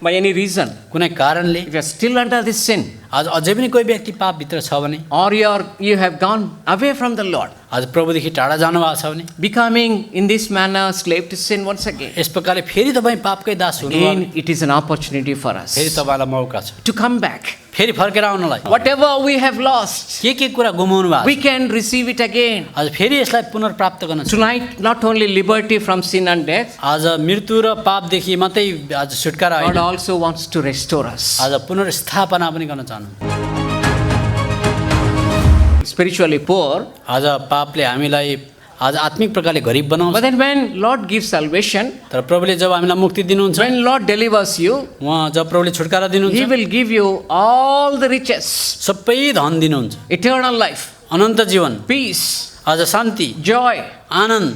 by any reason, कुनै कारणले if you are still under this sin, आज अझै पनि कोही व्यक्ति पापभित्र छ भने, or you have gone away from the Lord, आज प्रभुदेखि टाढा जानुभएको छ भने, becoming in this manner slave to sin once again, यस प्रकारले फेरि तपाईँ पापकै दास हुनुभयो again it is an opportunity for us फेरि तपाईँलाई मौका छ to come back. फेरि फर्केर आउनलाई। Whatever we have lost, के कुरा गुमाउनु भएको we can receive it again. आज फेरि यसलाई पुनर्प्राप्त गर्न छ। Tonight, not only liberty from sin and death, आज मृत्यु र पापदेखि मात्रै आज छुटकारा God होइन, also wants to restore us. आज पुनर्स्थापना पनि गर्न चाहनु। Spiritually poor, आज पापले हामीलाई आज आत्मिक प्रकारले गरिब बनाउँछ। but then when Lord gives salvation, तर प्रभुले जब हामीलाई मुक्ति दिनुहुन्छ, when Lord delivers you, उहाँ जब प्रभुले छुटकारा He दिनुहुन्छ, will give you all the riches, सबै धन दिनुहुन्छ, eternal life, अनन्त जीवन, peace, आज शान्ति, joy. आनन्द।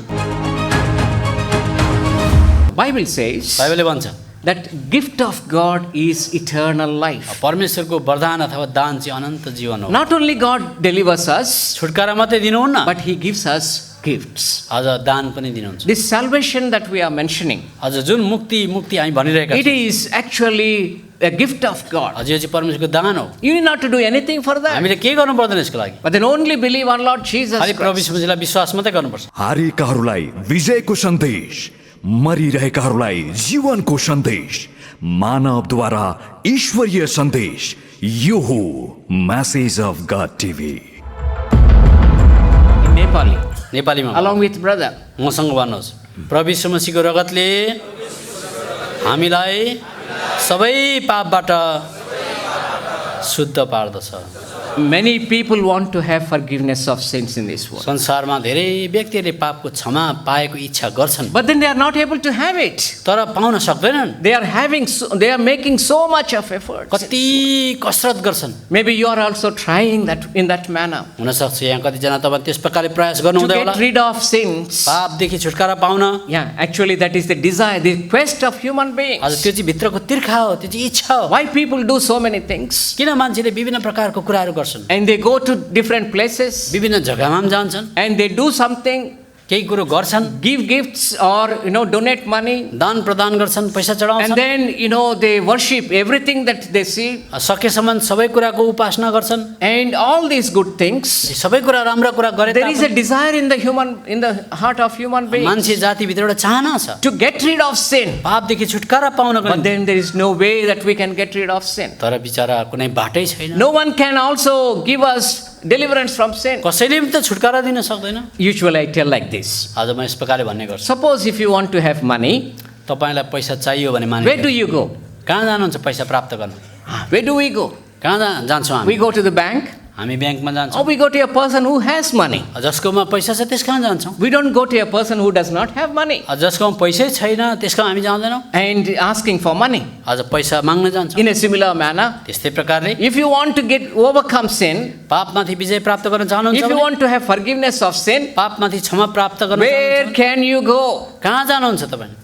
Bible says बाइबलले भन्छ that gift of God is eternal life. परमेश्वरको वरदान अथवा दान चाहिँ अनन्त जीवन हो। Not only God delivers us, छुटकारा मात्रै दिनुहुन्न, but He gives us gifts. आज दान पनि दिनुहुन्छ। This salvation that we are mentioning, आज जुन मुक्ति हामी भनिरहेका it छौँ, is actually a gift of God. आज यो चाहिँ परमेश्वरको दान हो। You need not to do anything for that, हामीले के गर्नु पर्दैन यसको लागि, but then only believe on Lord Jesus खालि प्रभु Christ. यीशुलाई विश्वास मात्रै गर्नुपर्छ। हारेकाहरूलाई विजयको सन्देश, मरिरहेकाहरूलाई जीवनको सन्देश, मानवद्वारा ईश्वरीय सन्देश, यो हो message of God TV. In Nepali, नेपालीमा along with brother, मसँग भन्नुहोस्, प्रभु यीशु मसीहको रगतले हामीलाई सबै पापबाट शुद्ध पार्दछ। many people want to have forgiveness of sins in this world, संसारमा धेरै व्यक्तिहरूले पापको क्षमा पाएको इच्छा गर्छन्, but then they are not able to have it. तर पाउन सक्दैनन्। They are making so much of effort. कति कसरत गर्छन्। Maybe you are also trying that in that manner हुनसक्छ यहाँ कतिजना तपाईँ त्यस प्रकारले प्रयास गर्नु to हुँदै होला, get rid of sins. पापदेखि छुटकारा पाउन। Yeah, actually that is the desire, the quest of human beings. आज त्यो चाहिँ भित्रको तिर्खा हो, त्यो चाहिँ इच्छा हो। Why people do so many things, किन मान्छेले विभिन्न प्रकारको कुराहरू गर्छन्, and they go to different places विभिन्न जग्गामा पनि जान्छन्, and they do something, केही कुरो गर्छन्, give gifts or donate money, दान प्रदान गर्छन्, पैसा and चढाउँछन्, then they worship everything that they see, सकेसम्म सबै कुराको उपासना गर्छन्। and all these good things. सबै कुरा राम्रा कुरा गरे There is a तापनि desire in the heart of human beings मान्छे जातिभित्र एउटा चाहना छ to get rid of sin, पापदेखि छुटकारा पाउनको but निम्ति, then there is no way that we can get rid of sin. तर बिचारा कुनै बाटै छैन। No one can also give us deliverance from sin. कसैले पनि त छुटकारा दिन सक्दैन। Usually I tell like this. आज म यस प्रकारले भन्ने गर्छु, Suppose if you want to have money, तपाईँलाई पैसा चाहियो भने where do मानिलिनु, you go? कहाँ जानुहुन्छ पैसा प्राप्त गर्न? Where do we go? कहाँ जान्छौँ We हामी? go to the bank, हामी ब्याङ्कमा or जान्छौँ, we go to a person who has money. जसकोमा पैसा छ त्यस कहाँ जान्छौँ, We don't go to a person who does not have money जसकोमा पैसै छैन त्यसको हामी जाँदैनौँ, and asking for money. आज पैसा माग्न जान्छौँ। In a similar manner, त्यस्तै प्रकारले if you want to overcome sin, पापमाथि विजय प्राप्त गर्न चाहनुहुन्छ if you भने, want to have forgiveness of sin, पापमाथि क्षमा प्राप्त गर्न where चाहनुहुन्छ, can you go? कहाँ जानुहुन्छ तपाईँ?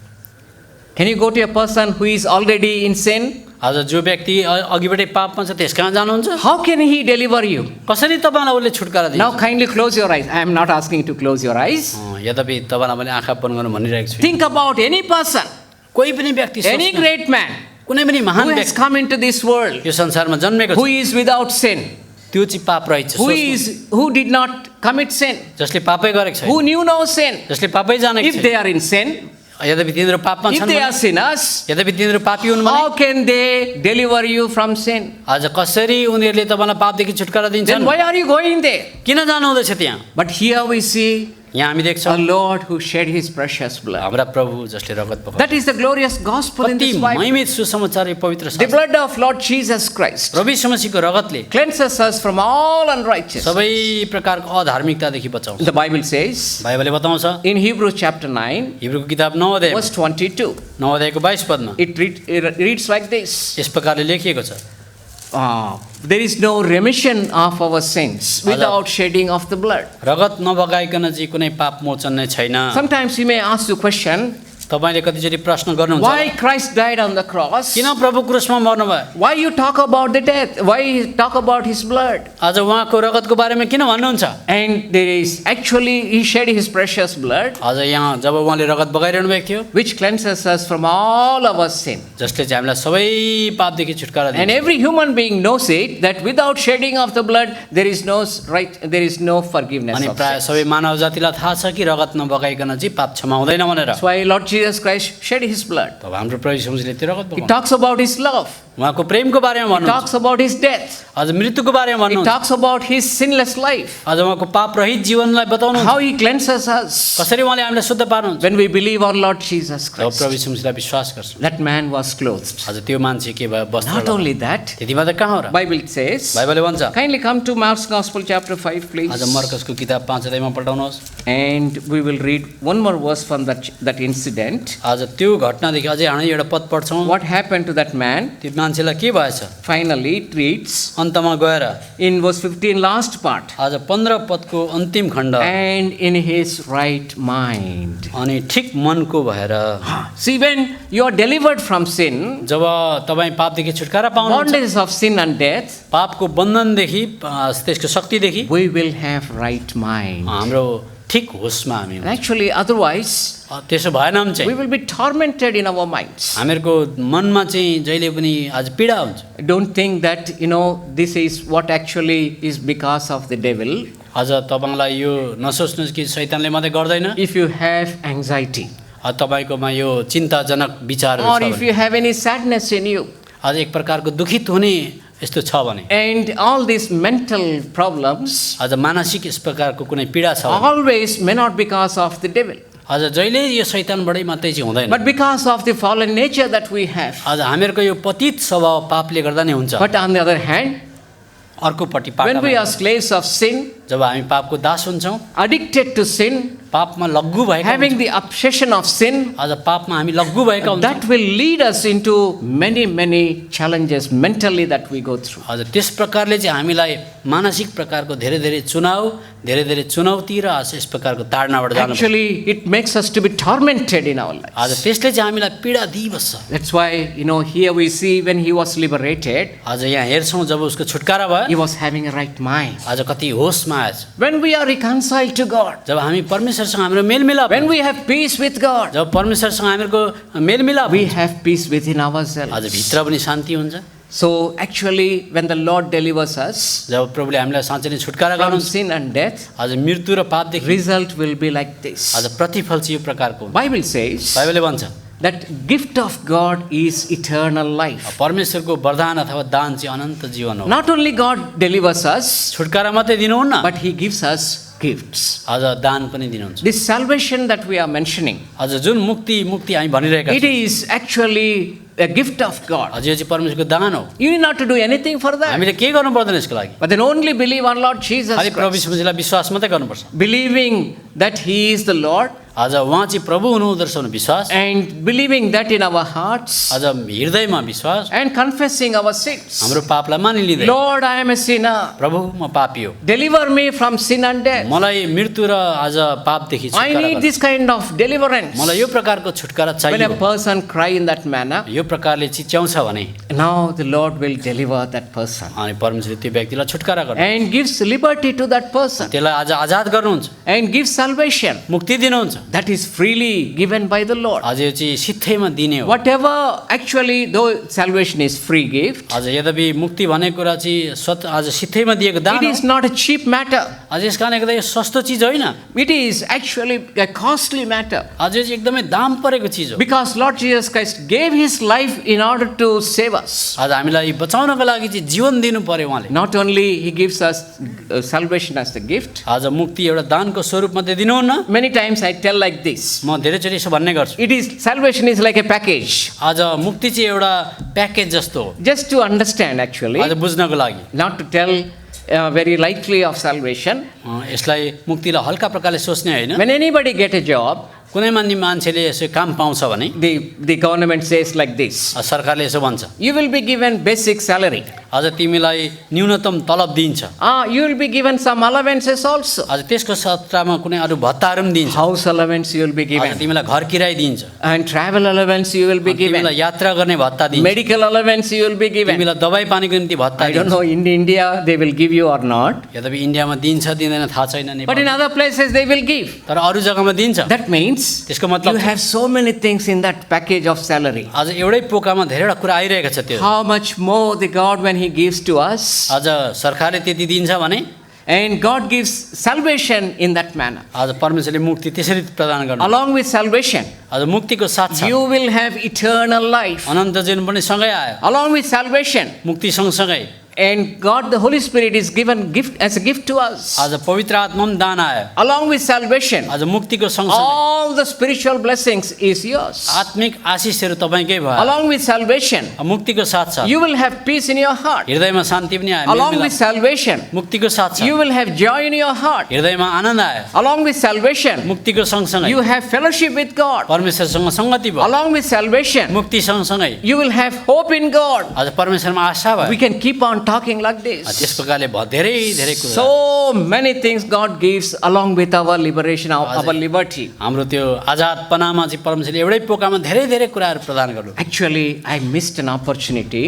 Can you go to a person who is already in sin? आज जो व्यक्ति अघिबाटै पापमा छ त्यस कहाँ जानुहुन्छ? How can he deliver you? कसरी तपाईँलाई उसले छुटकारा दिन्छ? Now kindly close your eyes. I am not asking you to close your eyes. यद्यपि तपाईँलाई मैले आँखा बन्द गर्न भनिरहेको छु। Think about any person, कोही पनि व्यक्ति any सोच्नु, great man कुनै पनि महान who has व्यक्ति come into this world, यो संसारमा जन्मेको who छ, is without sin, त्यो चाहिँ पाप रहेछ। who did not commit sin, जसले पापै गरेको छैन, who knew no sin. जसले पापै जानेको If छैन, they are in sin, यद्यपि तिनीहरू पापमा if छन् they भने, are sinners, यद्यपि तिनीहरू पापी हुन् भने, how can they deliver you from sin? आज कसरी उनीहरूले तपाईँलाई पापदेखि छुटकारा Then दिन्छन्? why are you going there? किन जानु हुँदैछ त्यहाँ? But here we see यहाँ हामी a देख्छौँ Lord who shed his precious blood. हाम्रा प्रभु जसले रगत बगाए। That is the glorious gospel in कति this Bible. महिमित सुसमाचार यो पवित्र The शास्त्र। blood of Lord Jesus Christ प्रभु यीशु मसीहको रगतले cleanses us from all unrighteousness. सबै प्रकारको अधार्मिकतादेखि बचाउँछ। The Bible says बाइबलले बताउँछ in Hebrews chapter 9, हिब्रूको किताब 9 अध्याय verse 22, 9 अध्यायको 22 पदमा it reads like this. यस प्रकारले लेखिएको छ, There is no remission of our sins without shedding of the blood. रगत नबगाइकन चाहिँ कुनै पाप मोचन नै छैन। Sometimes you may ask the question, तपाईले कतिचोटि प्रश्न गर्नुहुन्छ Why Christ died on the cross? किन प्रभु क्रुसमा मर्नुभयो? Why you talk about the death? Why you talk about his blood? आज उहाँको रगतको बारेमा किन भन्नुहुन्छ? And there is actually, he shed his precious blood, आज यहाँ जब उहाँले रगत बगाइरहनु भएको थियो, which cleanses us from all our sin. जसले चाहिँ हामीलाई सबै पापदेखि छुटकारा And दिन्छ। every human being knows it, that without shedding of the blood, there is no forgiveness अनि of प्राय sin. सबै मानव जातिलाई थाहा छ कि रगत नबगाइकन चाहिँ पाप क्षमा हुँदैन भनेर। That's why Lord Jesus Christ shed his blood. तब हाम्रो प्रभु यीशु मसीहले त्यो रगत He बगाउनु। talks about his love. उहाँको प्रेमको बारेमा He भन्नुहुन्छ। talks about his death. आज मृत्युको बारेमा He भन्नुहुन्छ। talks about his sinless life. आज उहाँको पाप रहित जीवनलाई बताउनुहुन्छ। How he cleanses us. कसरी उहाँले हामीलाई शुद्ध पार्नुहुन्छ? When we believe on Lord Jesus job Christ, प्रभु यीशु मसीहलाई विश्वास गर्छौँ, that man was clothed. आज त्यो मान्छे के भयो? वस्त्र Not लगायो। only that, त्यति मात्र कहाँ हो र? Bible says, बाइबलले भन्छ। kindly come to Mark's Gospel chapter 5, please. आज मर्कसको किताब 5 अध्यायमा पल्टाउनुहोस्। And we will read one more verse from that incident. आज त्यो घटनादेखि अझै हामी एउटा पद पढ्छौँ। What happened to that man? त्यो मान्छेलाई के भएछ? Finally, it reads अन्तमा गएर in verse 15, last part. आज 15 पदको अन्तिम खण्ड And in his right mind. अनि ठिक मनको भएर See, when you are delivered from sin, जब तपाईँ पापदेखि छुटकारा पाउनुहुन्छ, bondage of sin and death, पापको बन्धनदेखि त्यसको शक्तिदेखि we will have right mind. हाम्रो ठिक होसमा हामी And actually, otherwise, त्यसो भएन भने we चाहिँ will be tormented in our minds. हामीहरूको मनमा चाहिँ जहिले पनि आज पीडा हुन्छ। Don't think that, this is what actually is because of the devil. आज तपाईँलाई यो नसोच्नुहोस् कि शैतानले मात्रै गर्दैन। If you have anxiety, तपाईँकोमा यो चिन्ताजनक विचारहरू or छ if भने, you have any sadness in you, आज एक प्रकारको दुखित हुने यस्तो छ भने, and all these mental problems आज मानसिक यस प्रकारको कुनै पीडा छ भने, always may not because of the devil, आज जहिले यो शैतानबाटै मात्रै चाहिँ हुँदैन। but because of the fallen nature that we have. आज हामीहरूको यो पतित स्वभाव पापले गर्दा नै हुन्छ। But on the other hand, अर्कोपट्टि when we पापमा are slaves of sin, जब हामी पापको दास हुन्छौँ, addicted to sin, पापमा लग्गु भएका having हुन्छौँ, the obsession of sin, आज पापमा हामी लग्गु भएका हुन्छौँ, that will lead us into many challenges mentally that we go through. आज त्यस प्रकारले चाहिँ हामीलाई मानसिक प्रकारको धेरै चुनौती र आज यस प्रकारको ताडनाबाट जानु। Actually, it makes us to be tormented in our आज lives. त्यसले चाहिँ हामीलाई पीडा दिइबस्छ। That's why, here we see when he was liberated, आज यहाँ हेर्छौँ जब उसको छुटकारा भयो, he was having a right mind. आज कति होसमा आएछ। When we are reconciled to God, जब हामी परमेश्वरसँग हाम्रो मेलमिलाप, when we have peace with God, जब परमेश्वरसँग हामीहरूको मेलमिलाप we हुन्छ, have peace within आज ourselves. भित्र पनि शान्ति हुन्छ। So actually, when the Lord delivers us जब प्रभुले हामीलाई साँच्चै नै छुटकारा from गर्नुहुन्छ, sin and death, आज मृत्यु र पापदेखि result will be like this. आज प्रतिफल चाहिँ यो प्रकारको हुन्छ। Bible says बाइबलले भन्छ that gift of God is eternal life. परमेश्वरको वरदान अथवा दान चाहिँ अनन्त जीवन हो। Not only God delivers us, छुटकारा मात्रै दिनुहुन्न, but He gives us gifts. आज दान पनि दिनुहुन्छ। This salvation that we are mentioning, आज जुन मुक्ति हामी भनिरहेका it छौँ, is actually a gift of God. आज यो चाहिँ परमेश्वरको दान हो। You need not to do anything for that, हामीले के गर्नु पर्दैन यसको लागि, but then only believe on Lord Jesus खालि प्रभु Christ. यीशुलाई विश्वास मात्रै गर्नुपर्छ। Believing that He is the Lord आज उहाँ चाहिँ प्रभु हुनुहुँदो रहेछ भने विश्वास, and believing that in our hearts आज हृदयमा विश्वास, and confessing our sins. हाम्रो पापलाई मानिलिँदै, Lord, I am a sinner. प्रभु म पापी हो, Deliver me from sin and death. मलाई मृत्यु र आज पापदेखि I छुटकारा need गर्नु। this kind of deliverance. मलाई यो प्रकारको छुटकारा When a चाहियो। person cry in that manner, यो प्रकारले चिच्याउँछ भने now the Lord will deliver that person अनि परमेश्वरले त्यो व्यक्तिलाई छुटकारा गर्नु, and gives liberty to that person त्यसलाई आज आजाद गर्नुहुन्छ, and gives salvation. मुक्ति दिनुहुन्छ। That is freely given by the Lord. आज यो चाहिँ सित्थैमा दिने हो। Whatever, actually, though salvation is free gift, आज यद्यपि मुक्ति भनेको कुरा चाहिँ आज सित्थैमा दिएको दान it हो। is not a cheap matter. आज यस कारणले गर्दा यो सस्तो चिज होइन, It is actually a costly matter. आज यो चाहिँ एकदमै दाम परेको चिज हो। Because Lord Jesus Christ gave His life in order to save us. आज हामीलाई बचाउनको लागि चाहिँ जीवन दिनु पर्यो उहाँले। Not only He gives us salvation as the gift. आज मुक्ति एउटा दानको स्वरूपमा चाहिँ दिनुहुन्न। Many times I tell like this. म धेरैचोटि यसो भन्ने गर्छु, It is, salvation is like a package. आज मुक्ति चाहिँ एउटा प्याकेज जस्तो हो। Just to understand actually, आज बुझ्नको लागि not to tell very lightly of salvation. यसलाई मुक्तिलाई हल्का प्रकारले सोच्ने होइन। When anybody get a job, कुनै मान्छेले यसो काम पाउँछ भने the government says like this, सरकारले यसो भन्छ, you will be given basic salary. अझ तिमीलाई न्यूनतम तलब दिन्छ, You will be given some allowances also. अझ त्यसको सट्टामा कुनै अरू भत्ताहरू पनि दिन्छ, House allowance you will be अझ given. तिमीलाई घर किराय दिन्छ, And travel allowance you will be given. तिमीलाई यात्रा गर्ने भत्ता दिन्छ, Medical allowance you will be given. तिमीलाई दबाई पानीको निम्ति भत्ता I don't दिन्छ। know in India they will give you or not. यद्यपि इन्डियामा दिन्छ दिँदैन थाहा छैन But in नेपालमा, other places they will give. तर अरू जग्गामा दिन्छ। That means त्यसको मतलब you have so many things in that package of salary. आज एउटै पोकामा धेरैवटा कुरा आइरहेको छ त्यो। How much more the God when He gives to us. आज सरकारले त्यति दिन्छ भने And God gives salvation in that manner. आज परमेश्वरले मुक्ति त्यसरी प्रदान गर्नु। Along with salvation, आज मुक्तिको साथ you will have eternal life. अनन्त जीवन पनि सँगै आयो, Along with salvation, मुक्ति सँगसँगै and God the Holy Spirit is given gift as a gift to us. आज पवित्र आत्मा पनि दान आयो, Along with salvation, आज मुक्तिको सँगसँगै all the spiritual blessings is yours. आत्मिक आशिषहरू तपाईँकै भयो। Along with salvation, मुक्तिको साथ साथ you will have peace in your heart. हृदयमा शान्ति पनि आयो, Along with मेलमिलाप। salvation, मुक्तिको साथ you साथ will have joy in your heart. हृदयमा आनन्द आयो, Along with salvation, मुक्तिको सँगसँगै you have fellowship with God. परमेश्वरसँग सङ्गति भयो, Along with salvation, मुक्ति सँगसँगै you will have hope in God. आज परमेश्वरमा आशा We भयो। can keep on talking like त्यस this. प्रकारले धेरै धेरै कुरा So many things God gives along with our liberation, our liberty. हाम्रो त्यो आजादपनामा चाहिँ परमेश्वरले एउटै पोकामा धेरै धेरै कुराहरू प्रदान गर्नु। Actually, I missed an opportunity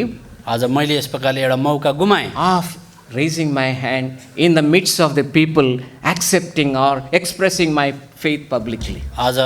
आज मैले यस प्रकारले एउटा मौका गुमाएँ of raising my hand in the midst of the people accepting or expressing my faith publicly. आज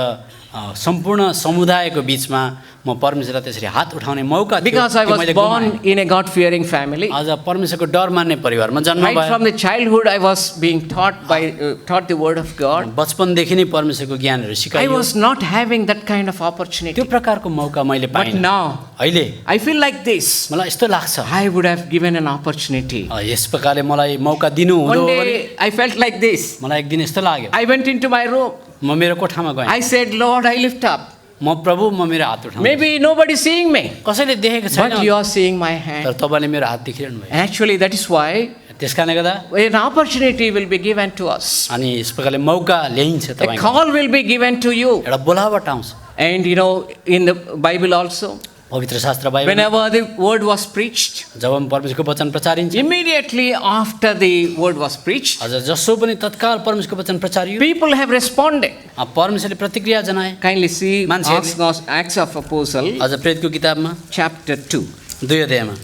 सम्पूर्ण समुदायको बिचमा म परमेश्वरलाई त्यसरी हात उठाउने मौका थियो, Because I त्यो was मैले born गुमाएँ। in a God-fearing family. आज परमेश्वरको डर मान्ने परिवारमा जन्म Right भयो, from the childhood, I was being taught the word of God. बचपनदेखि नै परमेश्वरको ज्ञानहरू I सिकाइयो, was not having that kind of opportunity. त्यो प्रकारको मौका मैले But पाइनँ। now, अहिले I feel like this. मलाई यस्तो लाग्छ, I would have given an opportunity. यस प्रकारले मलाई मौका दिनु हुँदो One हो भने day, I felt like this. मलाई एक दिन यस्तो लाग्यो, I went into my room. म मेरो कोठामा गएँ, I said, Lord, I lift up. म प्रभु म मेरो हात उठाउँछु, Maybe nobody seeing me, कसैले देखेको छैन but you are seeing my तर hand. तपाईँले मेरो हात देखिरहनु भयो। Actually, that is why त्यस कारणले गर्दा an opportunity will be given to us. अनि यस प्रकारले मौका ल्याइन्छ A तपाईँको, call will be given to you. एउटा बोलावट आउँछ। And you know, in the Bible also, पवित्र शास्त्र Bible whenever the word was preached, जब परमेश्वरको वचन प्रचारिन्छ, immediately after the word was preached, अझ जसो पनि तत्काल परमेश्वरको वचन प्रचारियो, people have responded. परमेश्वरले प्रतिक्रिया जनाए। Kindly see मान्छेहरूले- Acts of Apostle, अझ प्रेरितको किताबमा chapter 2. 2 अध्यायमा,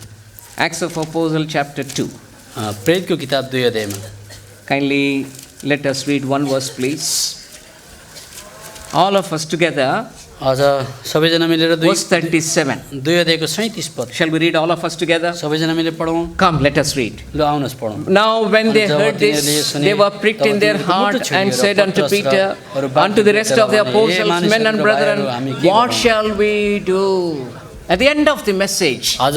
Acts of Apostle, chapter 2. प्रेरितको किताब 2 अध्यायमा Kindly let us read one verse, please. All of us together, अझ सबैजना मिलेर verse 37. 2 अध्यायको 37 पद Shall we read all of us together? सबैजना मिलेर पढौँ। Come, let us read. ल आउनुहोस् पढौँ। Now, when they अनि जब heard तिनीहरूले this, सुने, they were pricked in तब their तिनीहरूको heart मुटु and छिरिएर said unto पत्रुस र Peter, अरू unto the rest of the बाँकी apostles, मानिसहरू men and र brethren, भाइहरू, हामी के what गरौँ? shall we do? At the end of the message, आज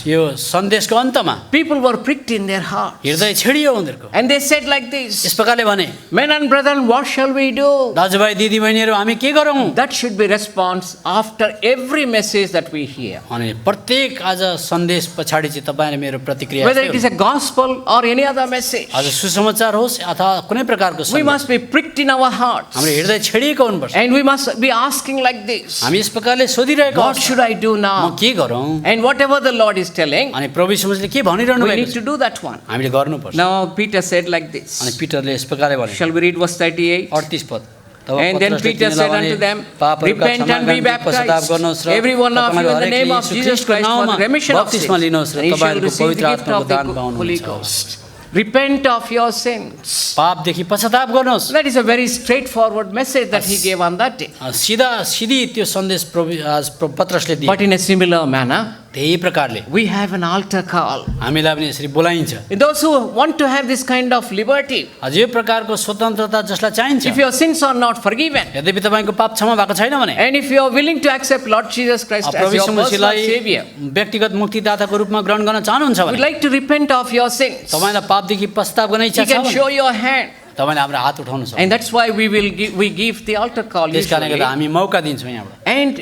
यो सन्देशको अन्तमा people were pricked in their heart. हृदय छिडियो उनीहरूको, And they said like yes this, प्रकारले भने, men and brethren, what shall we do? दाजुभाइ दिदीबहिनीहरू हामी के गरौँ? That should be response after every message that we hear. अनि प्रत्येक आज सन्देश पछाडि चाहिँ तपाईँले मेरो प्रतिक्रिया Whether it यस्तै is a gospel or any other message, हो। आज सुसमाचार होस् अथवा कुनै प्रकारको we सन्देश, must be pricked in our hearts. हाम्रो हृदय छिडिएको हुनुपर्छ। And we must be asking like this, हामी यस प्रकारले सोधिरहेको what अवस्था, should I do म now? के गरौँ? And whatever the Lord is telling, अनि प्रभु यीशुले के भनिरहनु we भएको need छ to do that one. हामीले गर्नुपर्छ। Now Peter said like अनि this. पिटरले यस प्रकारले भने, Shall we read verse 38? 38 पद, तब And then पत्रसले Peter तिनीलाई said भने, unto them, पापहरूका repent and be क्षमाका निम्ति पश्चाताप baptized, गर्नुहोस् र every one of you in तपाईँहरू the name हरेकले of यीशु Jesus ख्रीष्टको Christ for नाउँमा the remission of बप्तिस्मा sins, लिनुहोस् र and you shall तपाईँहरूको receive the पवित्र gift आत्माको of the दान Holy पाउनुहुन्छ। Ghost. Repent of your sins. पापदेखि पश्चाताप गर्नुहोस्। That is a very straightforward message that he gave on that day. सिधी त्यो सन्देश प्रभु आज पत्रसले दिए। But in a similar manner, त्यही प्रकारले we have an altar call. हामीलाई पनि यसरी बोलाइन्छ। Those who want to have this kind of liberty, आज यो प्रकारको स्वतन्त्रता जसलाई चाहिन्छ, if your sins are not forgiven, यद्यपि तपाईँको पाप क्षमा भएको छैन भने, and if you are willing to accept Lord Jesus Christ as प्रभु your यीशु personal मसीहलाई Savior, व्यक्तिगत मुक्तिदाताको रूपमा ग्रहण गर्न चाहनुहुन्छ would भने, like to repent of your sins, तपाईँलाई पापदेखि पश्चाताप गर्ने इच्छा you छ can भने show your hand. तपाईँले हाम्रो हात उठाउनु सक्छ। And that's why we give the altar call त्यस कारणले usually. गर्दा हामी मौका दिन्छौँ यहाँबाट। And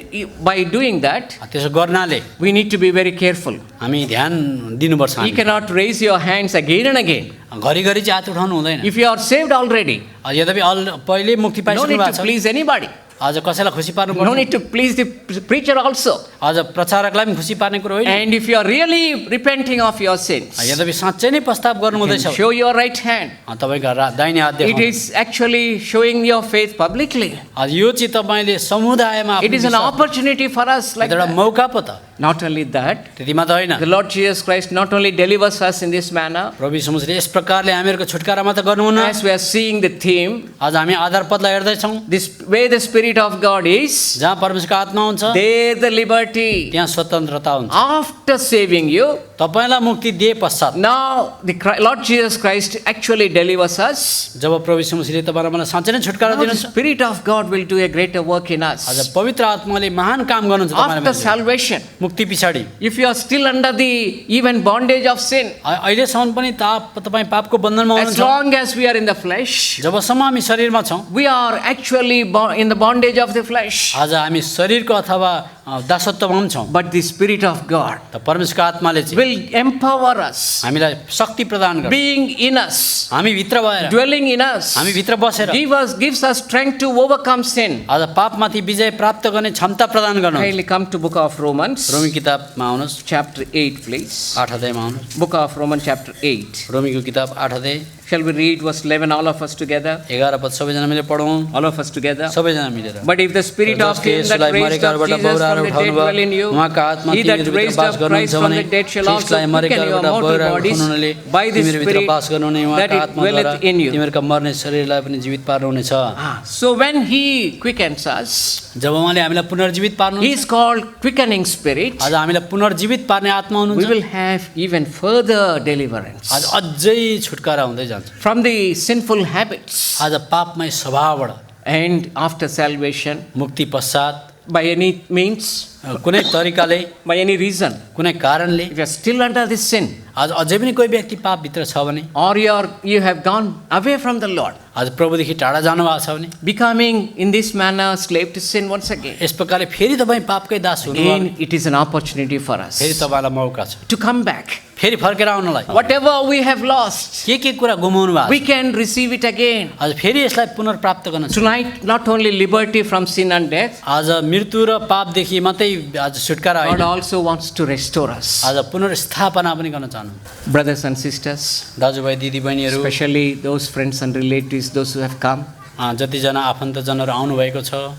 by doing that, त्यसो गर्नाले we need to be very careful. हामी ध्यान दिनुपर्छ। You हामी cannot raise your hands again and again. घरिघरि चाहिँ हात उठाउनु हुँदैन। If you are saved already, यद्यपि पहिले मुक्ति no पाइसक्नु need भएको to छ, please anybody. अझ कसैलाई खुसी पार्नु No पर्दैन, need to please the preacher also. अझ प्रचारकलाई पनि खुसी पार्ने कुरो होइन। And if you are really repenting of your sins, यद्यपि साँच्चै नै पश्चाताप गर्नु you हुँदैछ, can show your right hand. तपाईँको दाहिने हात It देखाउनु। is actually showing your faith publicly. यो चाहिँ तपाईँले समुदायमा It is an opportunity for us like एउटा that. मौका पो त। Not only that, त्यति मात्र होइन, the Lord Jesus Christ not only delivers us in this manner, प्रभु यीशु मसीहले यस प्रकारले हामीहरूको छुटकारा मात्र गर्नुहुन्न, as we are seeing the theme, आज हामी आधार पदलाई हेर्दैछौँ, this way the Spirit of God is, जहाँ परमेश्वरको आत्मा हुन्छ there the liberty. त्यहाँ स्वतन्त्रता हुन्छ। After saving you, तपाईँलाई मुक्ति दिए पश्चात now the Lord Jesus Christ actually delivers us. जब प्रभु यीशु मसीहले तपाईँलाई मलाई साँच्चै नै छुटकारा Now the दिनुहुन्छ, Spirit of God will do a greater work in आज us. पवित्र आत्माले महान काम गर्नुहुन्छ तपाईँलाई After मान्छे। salvation, मुक्ति पछाडि if you are still under the even bondage of sin, अहिलेसम्म पनि तपाईँ पापको बन्धनमा as हुनुहुन्छ, long as we are in the flesh, जबसम्म हामी शरीरमा छौँ, we are actually in the bondage of the flesh. आज हामी शरीरको अथवा दासत्वमा पनि छौँ। But the Spirit of God त परमेश्वरको आत्माले चाहिँ will empower us, हामीलाई शक्ति प्रदान गर्छ, being in us, हामी भित्र भएर, dwelling in us, हामी भित्र बसेर gives us strength to overcome sin. आज पापमाथि विजय प्राप्त गर्ने क्षमता प्रदान गर्नु। Kindly come to book of Romans, रोमी किताबमा आउनुहोस्, chapter 8, please. 8 अध्यायमा आउनुहोस्। Book of Romans, chapter 8. रोमीको किताब 8 अध्याय Shall we read verse 11, all of us together? 11 पद सबैजना मिलेर पढौँ, All of us together. सबैजना मिलेर। But if the Spirit of Him that raised up Jesus from the dead dwell in you, He that raised up Christ from the dead shall also quicken your mortal bodies by the Spirit that dwelleth in you. तिमीहरूका मर्ने शरीरलाई पनि जीवित पार्नुहुनेछ। So when He quickens us, जब उहाँले हामीलाई पुनर्जीवित पार्नु, He is called quickening Spirit. आज हामीलाई पुनर्जीवित पार्ने आत्मा We हुनुहुन्छ, will have even further deliverance आज अझै छुटकारा हुँदै जान्छ। from the sinful habits. आज पापमय स्वभावबाट And after salvation, मुक्ति पश्चात by any means, कुनै तरिकाले, by any reason, कुनै कारणले, if you are still under this sin, आज अझै पनि कोही व्यक्ति पापभित्र छ भने, or you have gone away from the Lord, आज प्रभुदेखि टाढा जानुभएको छ भने, becoming in this manner slave to sin once again, यस प्रकारले फेरि तपाईँ पापकै दास हुनुभयो भने, again it is an opportunity for us फेरि तपाईँलाई मौका छ to come back. फेरि फर्केर आउनलाई। Whatever we have lost, के कुरा गुमाउनु भएको we छ, can receive it again. आज फेरि यसलाई पुनर्प्राप्त गर्न सक्छ। Tonight, not only liberty from sin and death, आज मृत्यु र पापदेखि मात्रै आज छुटकारा God होइन, also wants to restore us. आज पुनर्स्थापना पनि गर्न चाहनुहुन्छ। Brothers and sisters, दाजुभाइ दिदीबहिनीहरू, especially those friends and relatives, those who have come, जतिजना आफन्तजनहरू आउनुभएको छ,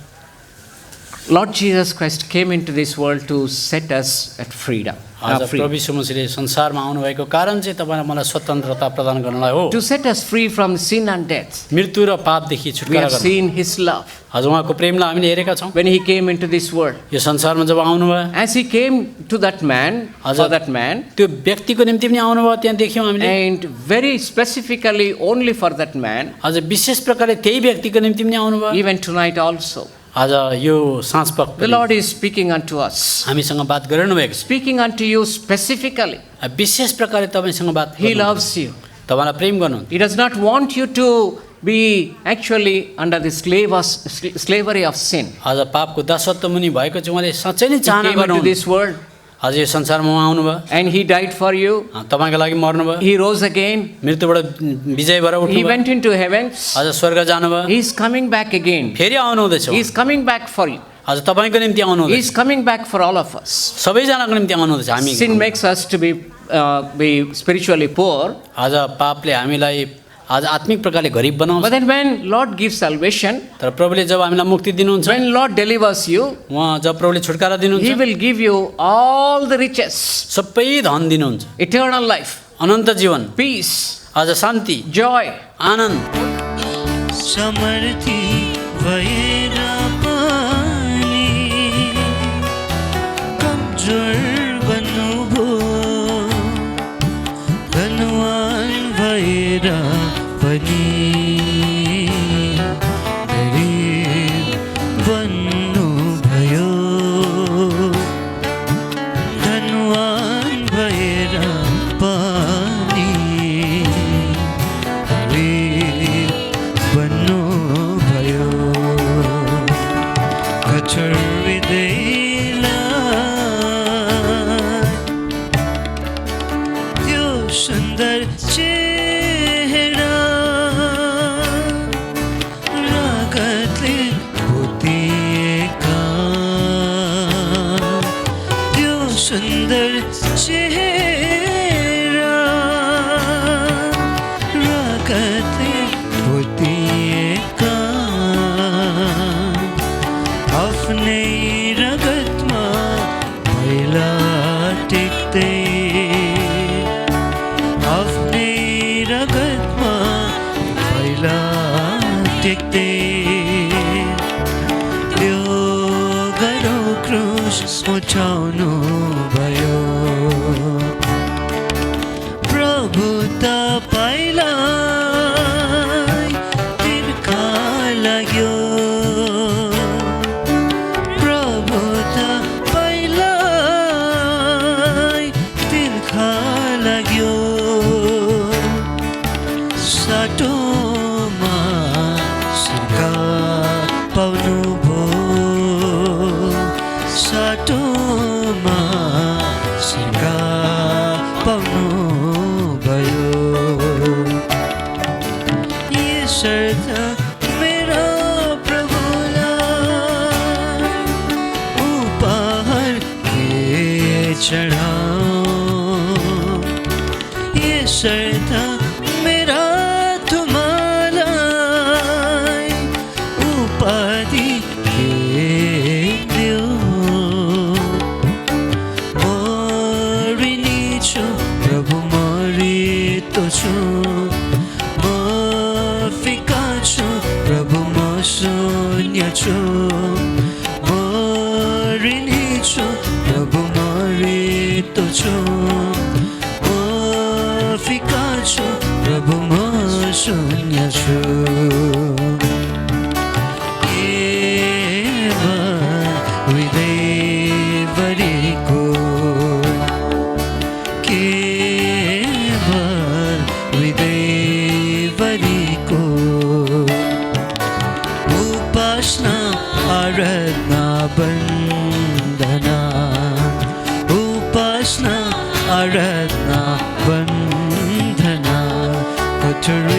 Lord Jesus Christ came into this world to set us at freedom. आज Free. प्रभु यीशु मसीहले संसारमा आउनुभएको कारण चाहिँ तपाईँलाई मलाई स्वतन्त्रता प्रदान गर्नलाई हो, To set us free from sin and death. मृत्यु र पापदेखि We छुटकारा have गर्न। seen His love आज उहाँको प्रेमलाई हामीले हेरेका छौँ। when He came into this world. यो संसारमा जब आउनुभयो, As He came to that man, for that man, त्यो व्यक्तिको निम्ति पनि आउनुभयो, त्यहाँ देख्यौँ हामीले। and very specifically only for that man, आज विशेष प्रकारले त्यही व्यक्तिको निम्ति पनि आउनुभयो। even tonight also. आज यो साँझपख The Lord is speaking unto us, हामीसँग बात गरिरहनु भएको छ। speaking unto you specifically. विशेष प्रकारले तपाईँसँग बात He गर्नुहुन्छ। loves you. तपाईँलाई प्रेम गर्नुहुन्छ। He does not want you to be actually under the slavery of sin. आज पापको दासत्व मुनि भएको चाहिँ उहाँले साँच्चै नै He चाहना came into गर्नुहुन्छ। this world आज यो संसारमा उहाँ आउनुभयो, and He died for you. तपाईँको लागि मर्नुभयो, He rose again. मृत्युबाट विजय भएर He उठ्नुभयो, went into heavens. आज स्वर्ग जानुभयो, He is coming back again. फेरि आउनुहुँदैछ। He is coming back for you. आज तपाईँको निम्ति He आउनुहुँदैछ, is coming back for all of us. सबैजनाको निम्ति आउनुहुँदैछ। हामी Sin makes us to be spiritually poor. आज पापले हामीलाई आज आत्मिक प्रकारले गरिब बनाउँछ। But then when Lord gives salvation, तर प्रभुले जब हामीलाई मुक्ति दिनुहुन्छ, when Lord delivers you, उहाँ जब प्रभुले छुटकारा He दिनुहुन्छ, will give you all the riches, सबै धन दिनुहुन्छ, eternal life, अनन्त जीवन, peace, आज शान्ति, joy. आनन्द। समर्थी भएर पनि कमजोर बन्नुभयो, धनवान भएर पनि गरिब बन्नुभयो, धनवान भएर पनि गरिब यो गरो क्रुस उठाउनु भयो प्रभु तपाईलाई तिर्खा लाग्यो प्रभु तपाईलाई तिर्खा लाग्यो साटोमा सरकार पाउनु भयो साटोमा सरकार पाउनु भयो यसर्थ मेरा प्रभुलाई उपहार के चढाऊ यसर्थ मेरा तुम्हालाई उपाधि के देऊ मरिनी छु प्रभु मरितो छु म फिका छु प्रभु म शून्य छु मरिनी छु प्रभु मरितो छु म फिका छु प्रभु म शून्य छु केवल हृदयभरिको केवल हृदयभरिको उपासना आराधना वन्दना उपासना आराधना वन्दना कठोर